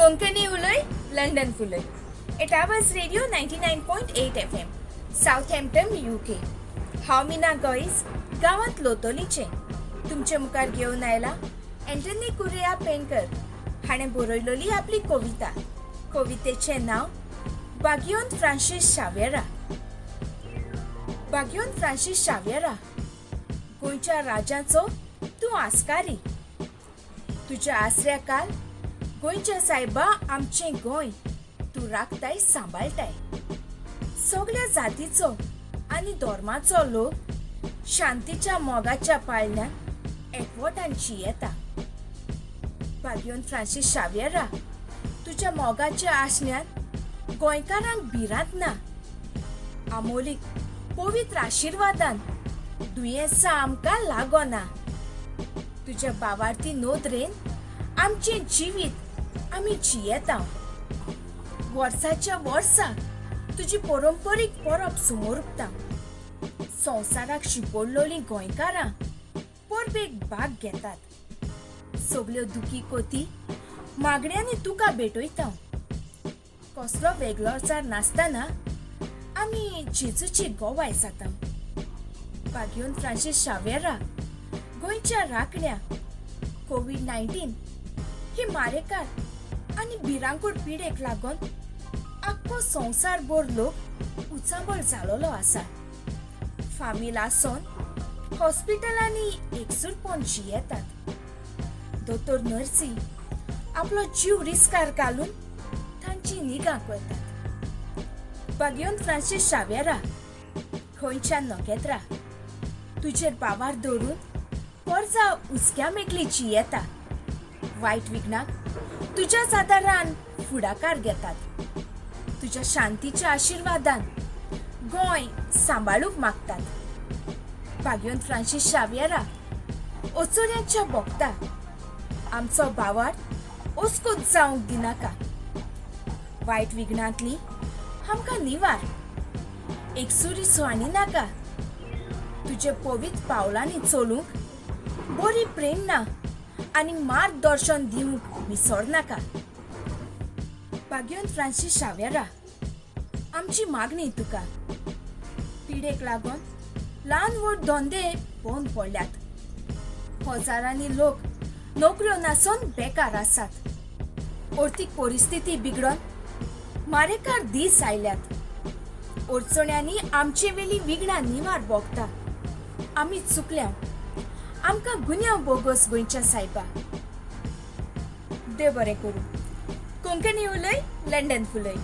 कोंकणी उलय London फुलय. It was Radio 99.8 FM, Southampton, UK. हांव मिना गोईस गांवांत लोतोलीचे तुमचे मुखार घेवन आयला एंटनी कुरिया पेंकर हाणें बरयलोली आपली कविता. कवितेचें नांव बागयोन फ्रांसीस शावेरा. बागयोन फ्रांसीस शावेरा, गोंयच्या राजाचो तूं आस्कारी. तुज्या आसऱ्या काल गोंयच्या सायबा आमचें गोंय तूं राखताय सांबाळटाय. सगळ्या जातीचो आनी धर्माचो लोक शांतीच्या मोगाच्या पाळण्यात एकवटांची येता. बागयोन फ्रांसीस शावेरा, तुज्या मोगाच्या आसण्यात गोंयकारांक भिरांत ना. आमोलीक पवित्र आशिर्वादान दुयेंसां आमकां लागोना. तुज्या बावार्थी नोदरेन आमचें जिवीत आमी जियेता. वर्साच्या वर्सा तुजी परंपरीक परब सुमोरपता. संवसाराक शिपडलोलीं गोंयकारां परबेक भाग घेतात. सगल्यो दुखी कोती मागण्यांनी तुका भेटयता. कसलो वेगळोचार नासतना आमी जेजूची गोवाय जाता. बागयोन फ्रांसीस शावेरा, गोंयच्या राखण्या, कोविड-19 ही मारेकार आनी भिरांकूळ पिडेक लागून आख्खो संवसारभर लोक उचांबळ जालोलो आसा. फामील आसोन हॉस्पिटलांनी एकसुरपण जियेतात. दोतोर नर्सी आपलो जीव रिस्कार घालून तांची निगा करतात. बागयोन फ्रांसीस शावेरा, गोंयच्या नोखेत्रा, तुजेर बावार दवरून परजा उस्क्या मेकली जियेता. वायट विघ्नाक तुज्याच आदारान फुडाकार घेतात. तुज्या शांतीच्या आशिर्वादान गोंय सांबाळूंक मागतात. बागयोन फ्रांसीस शावेरा, ओचोऱ्याच्या बोगता आमचो बावार्थ ओस्कोत जावंक दिनाका. वायट विघ्नांतली आमकां निवार एकसुरी सुवाणी नाका. तुजे पवित्र पावलांनी चलूंक बरी प्रेरणा आनी मार्गदर्शन दिवंक विसर नाका. बागयोन फ्रांसीस शावेरा, आमची मागणी तुका. पिडेक लागून ल्हान व्हड धंदे बंद पडल्यात. हजारांनी लोक नोकऱ्यो नासोन बेकार आसात. अर्थीक परिस्थिती बिगडोन मारेकार दीस आयल्यात. अडचण्यांनी आमचे वेली विघ्नां निवार भोगता. आमी चुकल्या. आमकां गुन्यांव बोगस गोंयच्या सायबा. देव बरें करूं. कोंकणी उलय लंडन फुलय.